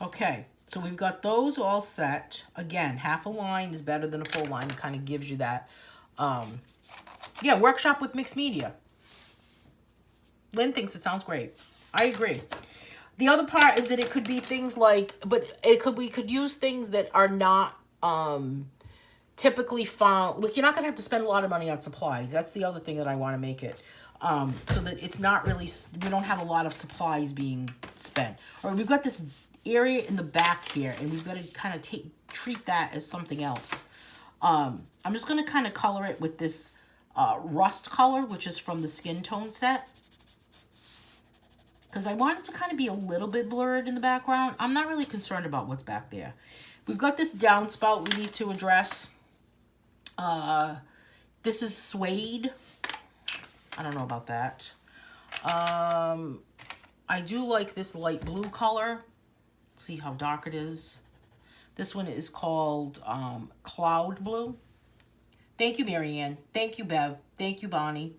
Okay, so we've got those all set. Again, half a line is better than a full line. It kind of gives you that. Yeah, workshop with mixed media. Lynn thinks it sounds great. I agree. The other part is that it could be things like, we could use things that are not typically found. Like, you're not going to have to spend a lot of money on supplies. That's the other thing that I want to make it. So that it's not really, we don't have a lot of supplies being spent. Or we've got this area in the back here, and we've got to kind of treat that as something else. I'm just going to kind of color it with this rust color, which is from the skin tone set. Because I want it to kind of be a little bit blurred in the background. I'm not really concerned about what's back there. We've got this downspout we need to address. This is suede. I don't know about that. I do like this light blue color. See how dark it is. This one is called Cloud Blue. Thank you, Marianne. Thank you, Bev. Thank you, Bonnie.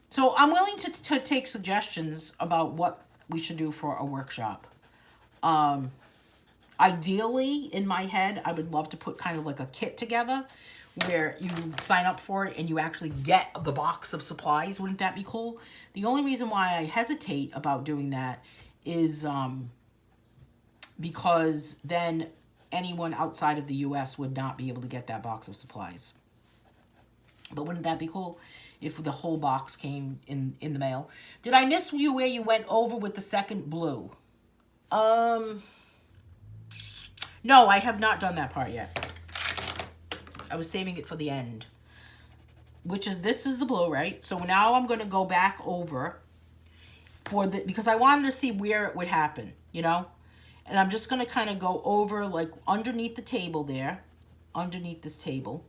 So I'm willing to take suggestions about what we should do for a workshop. Ideally, in my head, I would love to put kind of like a kit together where you sign up for it and you actually get the box of supplies. Wouldn't that be cool? The only reason why I hesitate about doing that is because then anyone outside of the US would not be able to get that box of supplies. But wouldn't that be cool if the whole box came in the mail? Did I miss you where you went over with the second blue? No, I have not done that part yet. I was saving it for the end. This is the blue, right? So now I'm going to go back over because I wanted to see where it would happen, you know? And I'm just going to kind of go over like underneath the table there, underneath this table,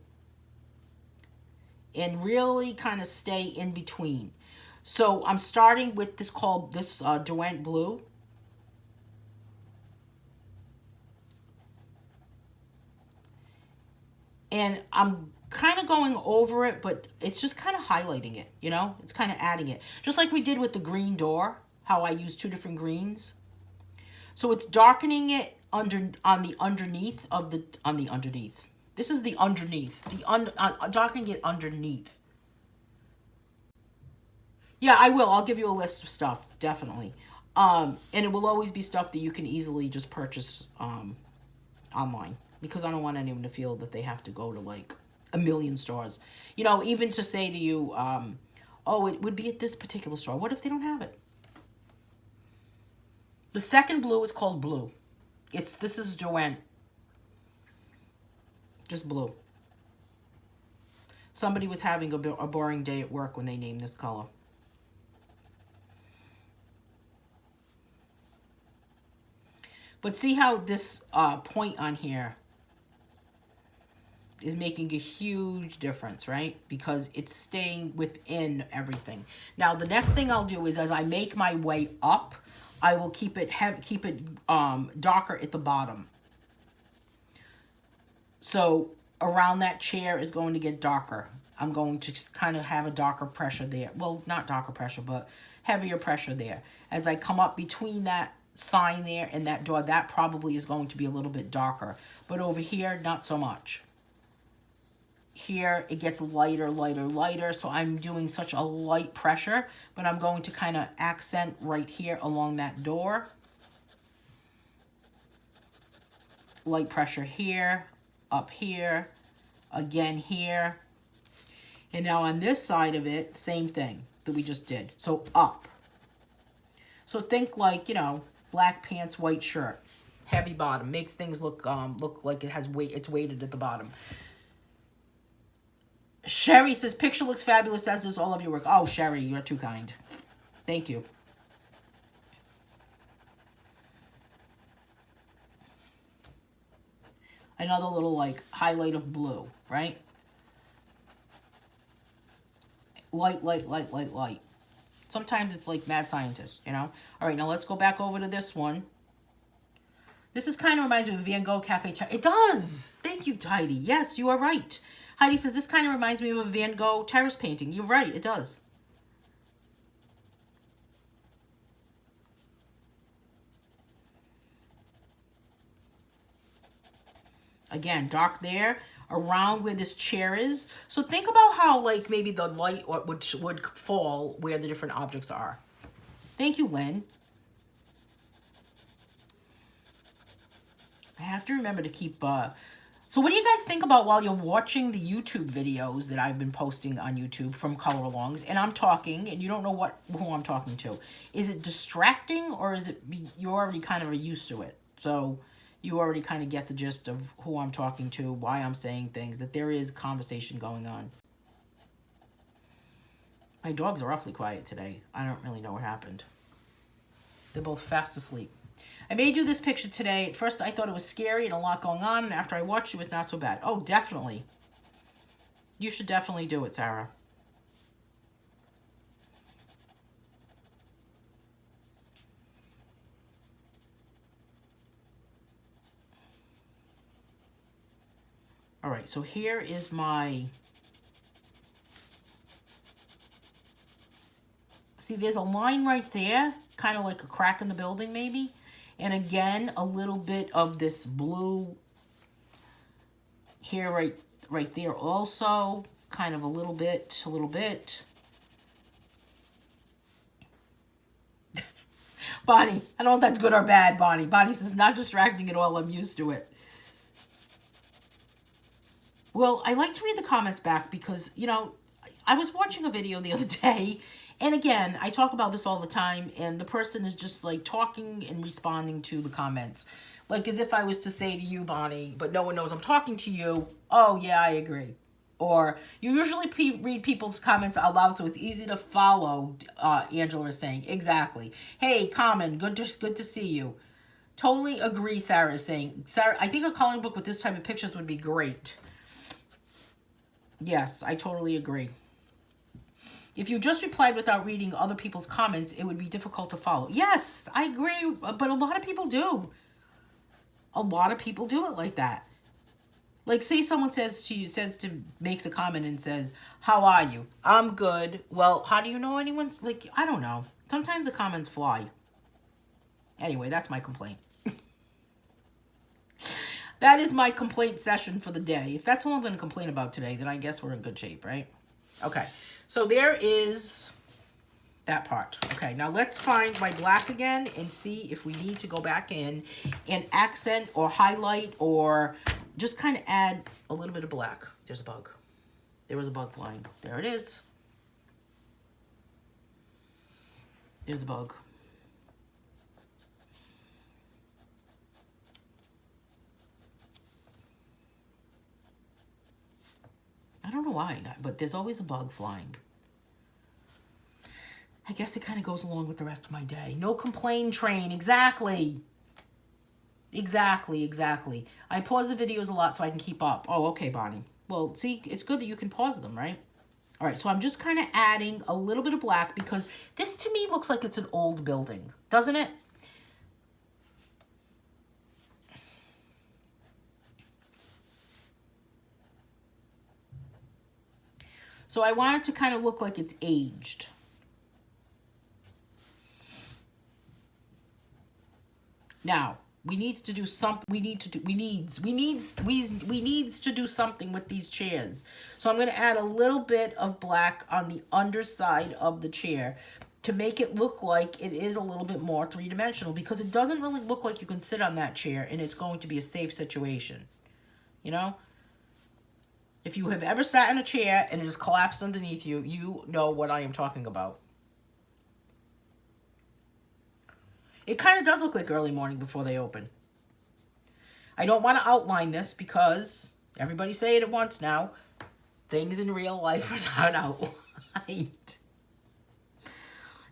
and really kind of stay in between. So I'm starting with this Derwent Blue. And I'm kind of going over it, but it's just kind of highlighting it, you know? It's kind of adding it. Just like we did with the green door, how I used 2 different greens. So it's darkening it on the underneath. This is the underneath. Darkening it underneath. Yeah, I will. I'll give you a list of stuff, definitely. And it will always be stuff that you can easily just purchase online, because I don't want anyone to feel that they have to go to like a million stores. You know, even to say to you, oh, it would be at this particular store. What if they don't have it? The second blue is called Blue. This is Derwent. Just blue. Somebody was having a boring day at work when they named this color. But see how this point on here is making a huge difference, right? Because it's staying within everything. Now, the next thing I'll do is as I make my way up, I will keep it darker at the bottom. So around that chair is going to get darker. I'm going to kind of have a darker pressure there. Well, not darker pressure, but heavier pressure there. As I come up between that sign there and that door, that probably is going to be a little bit darker. But over here, not so much. Here, it gets lighter, lighter, lighter. So I'm doing such a light pressure, but I'm going to kind of accent right here along that door. Light pressure here, up here, again here. And now on this side of it, same thing that we just did. So up. So think like, you know, black pants, white shirt, heavy bottom. Makes things look like it has weight. It's weighted at the bottom. Sherry says, picture looks fabulous, as does all of your work. Oh, Sherry, you're too kind. Thank you. Another little, like, highlight of blue, right? Light, light, light, light, light. Sometimes it's like mad scientist, you know? All right, now let's go back over to this one. This is kind of reminds me of Van Gogh Cafe. It does. Thank you, Heidi. Yes, you are right. Heidi says, this kind of reminds me of a Van Gogh terrace painting. You're right, it does. Again, dark there, around where this chair is. So think about how, like, maybe the light would fall where the different objects are. Thank you, Lynn. I have to remember to keep... So what do you guys think about while you're watching the YouTube videos that I've been posting on YouTube from Color Alongs, and I'm talking, and you don't know who I'm talking to? Is it distracting, or is it you're already kind of used to it? So you already kind of get the gist of who I'm talking to, why I'm saying things, that there is conversation going on. My dogs are awfully quiet today. I don't really know what happened. They're both fast asleep. I made you this picture today. At first, I thought it was scary and a lot going on. And after I watched it, it's not so bad. Oh, definitely. You should definitely do it, Sarah. so here is my... See, there's a line right there, kind of like a crack in the building maybe. And again, a little bit of this blue here, right there also. Kind of a little bit. Bonnie, I don't know if that's good or bad, Bonnie. Bonnie says, not distracting at all. I'm used to it. Well, I like to read the comments back because, you know, I was watching a video the other day, and again, I talk about this all the time, and the person is just like talking and responding to the comments. Like as if I was to say to you, Bonnie, but no one knows I'm talking to you. Oh, yeah, I agree. Or you usually read people's comments out loud, so it's easy to follow, Angela is saying. Exactly. Hey, Common, good to see you. Totally agree, Sarah is saying. Sarah, I think a coloring book with this type of pictures would be great. Yes, I totally agree. If you just replied without reading other people's comments, it would be difficult to follow. Yes, I agree, but a lot of people do. A lot of people do it like that. Like, say someone makes a comment and says, how are you? I'm good. Well, how do you know anyone's, like, I don't know. Sometimes the comments fly. Anyway, that's my complaint. That is my complaint session for the day. If that's all I'm going to complain about today, then I guess we're in good shape, right? Okay, so there is that part. Okay, now let's find my black again and see if we need to go back in and accent or highlight or just kind of add a little bit of black. There's a bug. There was a bug flying. There it is. There's a bug. I don't know why, but there's always a bug flying. I guess it kind of goes along with the rest of my day. No complain train. Exactly. Exactly. I pause the videos a lot so I can keep up. Oh, okay, Bonnie. Well, see, it's good that you can pause them, right? All right, so I'm just kind of adding a little bit of black because this to me looks like it's an old building, doesn't it? So I want it to kind of look like it's aged. Now, we need to do something. We needs to do something with these chairs. So I'm going to add a little bit of black on the underside of the chair to make it look like it is a little bit more three-dimensional, because it doesn't really look like you can sit on that chair and it's going to be a safe situation. You know? If you have ever sat in a chair and it just collapsed underneath you, you know what I am talking about. It kind of does look like early morning before they open. I don't want to outline this because everybody's saying it once now. Things in real life are not outlined.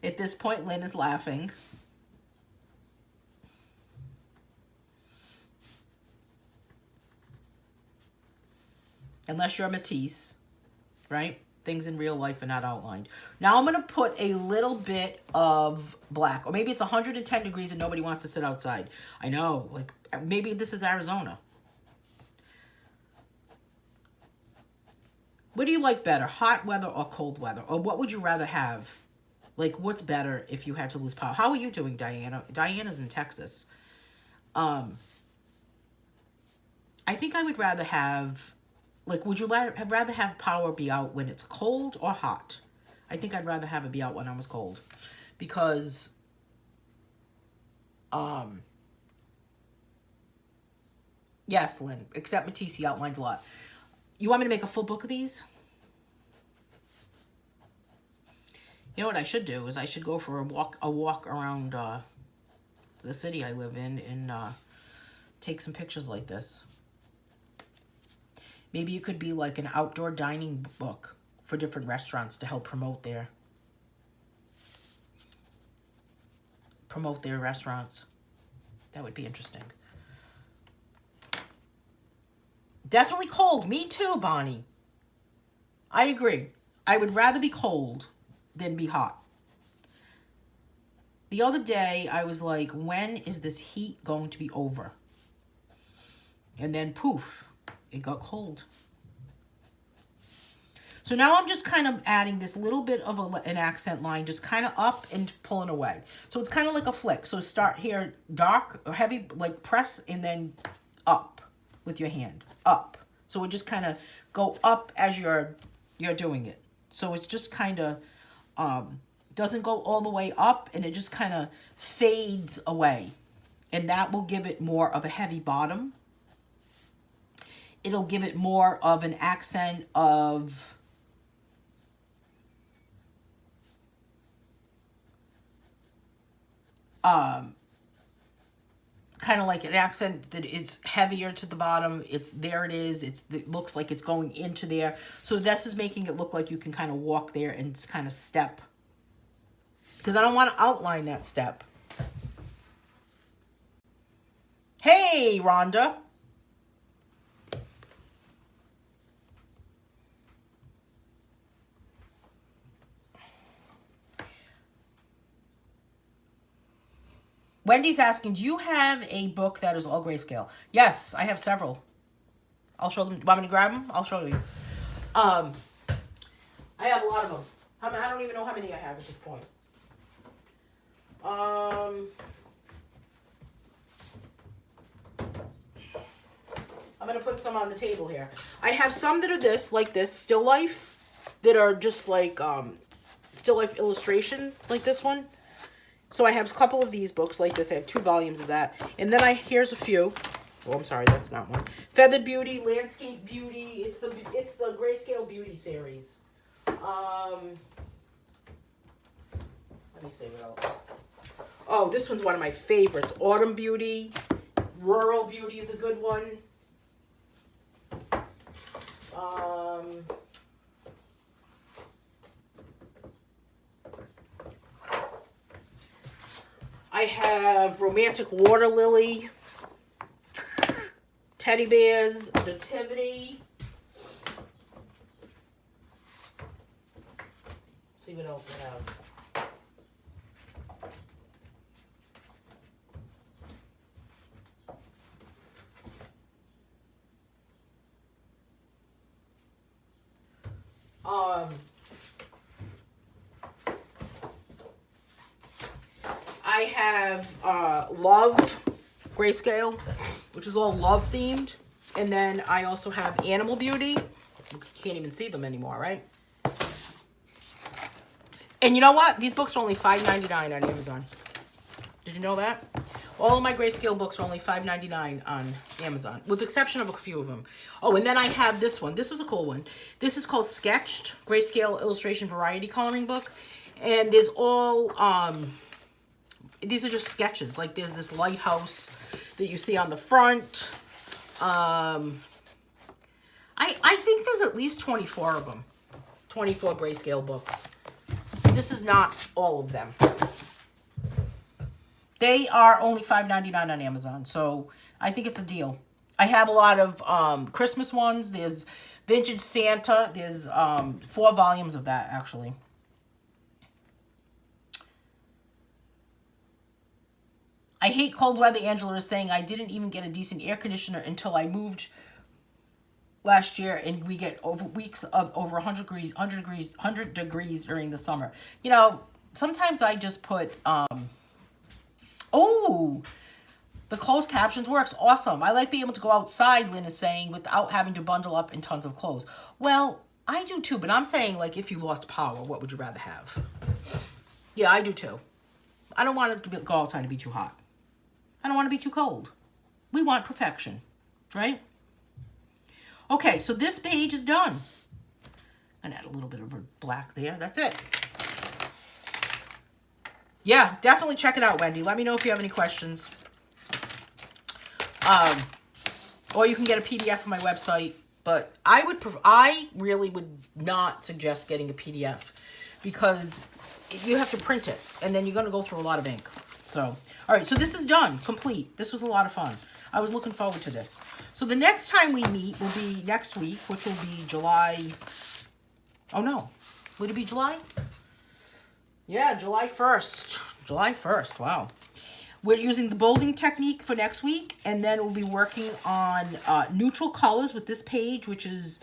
At this point, Lynn is laughing. Unless you're Matisse, right? Things in real life are not outlined. Now I'm going to put a little bit of black. Or maybe it's 110 degrees and nobody wants to sit outside. I know. Like, maybe this is Arizona. What do you like better? Hot weather or cold weather? Or what would you rather have? Like, what's better if you had to lose power? How are you doing, Diana? Diana's in Texas. I think I would rather have... Like, would you rather have power be out when it's cold or hot? I think I'd rather have it be out when I was cold. Because, yes, Lynn, except Matisse outlined a lot. You want me to make a full book of these? You know what I should do is I should go for a walk around the city I live in and take some pictures like this. Maybe it could be like an outdoor dining book for different restaurants to help promote their restaurants. That would be interesting. Definitely cold. Me too, Bonnie. I agree. I would rather be cold than be hot. The other day, I was like, when is this heat going to be over? And then poof. It got cold. So now I'm just kind of adding this little bit of an accent line, just kind of up and pulling away. So it's kind of like a flick. So start here, dark or heavy, like press, and then up with your hand, up. So it just kind of go up as you're doing it. So it's just kind of, doesn't go all the way up, and it just kind of fades away. And that will give it more of a heavy bottom. It'll give it more of an accent of kind of like an accent that it's heavier to the bottom. There it is. It looks like it's going into there. So this is making it look like you can kind of walk there and kind of step. Because I don't want to outline that step. Hey, Rhonda. Wendy's asking, do you have a book that is all grayscale? Yes, I have several. I'll show them. Want me to grab them? I'll show you. I have a lot of them. I don't even know how many I have at this point. I'm going to put some on the table here. I have some that are like this, still life, that are just like still life illustration, like this one. So I have a couple of these books like this. I have 2 volumes of that. And then here's a few. Oh, I'm sorry, that's not one. Feathered Beauty, Landscape Beauty. It's the Grayscale Beauty series. Let me see what else. Oh, this one's one of my favorites. Autumn Beauty. Rural Beauty is a good one. I have Romantic Water Lily, Teddy Bears, Nativity. See what else I have. I have Love Grayscale, which is all love themed. And then I also have Animal Beauty. You can't even see them anymore, right? And you know what? These books are only $5.99 on Amazon. Did you know that? All of my Grayscale books are only $5.99 on Amazon, with the exception of a few of them. Oh, and then I have this one. This was a cool one. This is called Sketched, Grayscale Illustration Variety Coloring Book. And there's all, these are just sketches. Like there's this lighthouse that you see on the front. I think there's at least 24 of them. 24 Grayscale books. This is not all of them. They are only $5.99 on Amazon, so I think it's a deal. I have a lot of Christmas ones. There's Vintage Santa. There's 4 volumes of that, actually. I hate cold weather, Angela is saying. I didn't even get a decent air conditioner until I moved last year, and we get weeks of over 100 degrees during the summer. You know, sometimes I just put oh, the closed captions works. Awesome. I like being able to go outside, Lynn is saying, without having to bundle up in tons of clothes. Well, I do too, but I'm saying, like, if you lost power, what would you rather have? Yeah, I do too. I don't want to go outside to be too hot. I don't want to be too cold. We want perfection, right? Okay, so this page is done. And add a little bit of black there. That's it. Yeah, definitely check it out, Wendy. Let me know if you have any questions. Or you can get a PDF from my website. But I really would not suggest getting a PDF because you have to print it, and then you're going to go through a lot of ink. So, all right, so this is done, complete. This was a lot of fun. I was looking forward to this. So the next time we meet will be next week, which will be July. Oh, no. Would it be July? Yeah, July 1st. July 1st, wow. We're using the bolding technique for next week, and then we'll be working on neutral colors with this page, which is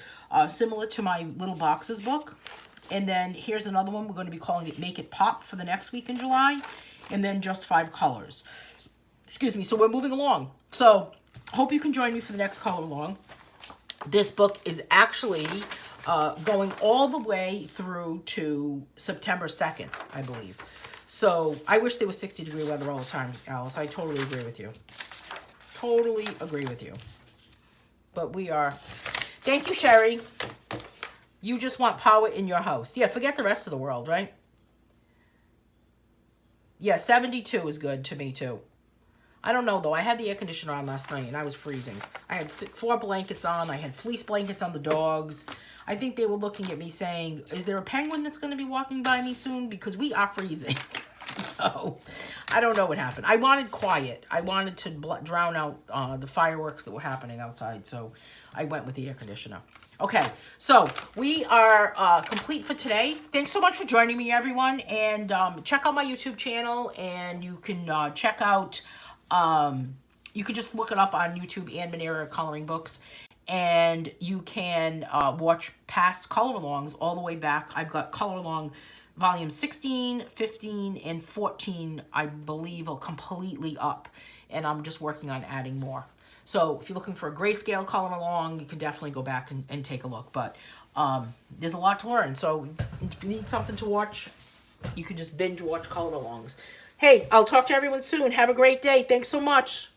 similar to my Little Boxes book. And then here's another one. We're going to be calling it Make It Pop for the next week in July. And then just 5 colors. Excuse me. So we're moving along. So hope you can join me for the next color along. This book is actually going all the way through to September 2nd, I believe. So I wish there was 60-degree weather all the time, Alice. I totally agree with you. Totally agree with you. But we are. Thank you, Sherry. You just want power in your house. Yeah, forget the rest of the world, right? Yeah, 72 is good to me, too. I don't know, though. I had the air conditioner on last night, and I was freezing. I had 4 blankets on. I had fleece blankets on the dogs. I think they were looking at me saying, is there a penguin that's going to be walking by me soon? Because we are freezing. So, I don't know what happened. I wanted quiet. I wanted to drown out the fireworks that were happening outside. So, I went with the air conditioner. Okay, so we are complete for today. Thanks so much for joining me, everyone. And check out my YouTube channel. And you can check out, you can just look it up on YouTube, Anne Manera Coloring Books. And you can watch past color alongs all the way back. I've got color along volume 16, 15, and 14, I believe, are completely up. And I'm just working on adding more. So if you're looking for a grayscale color along, you can definitely go back and take a look. But there's a lot to learn. So if you need something to watch, you can just binge watch color alongs. Hey, I'll talk to everyone soon. Have a great day. Thanks so much.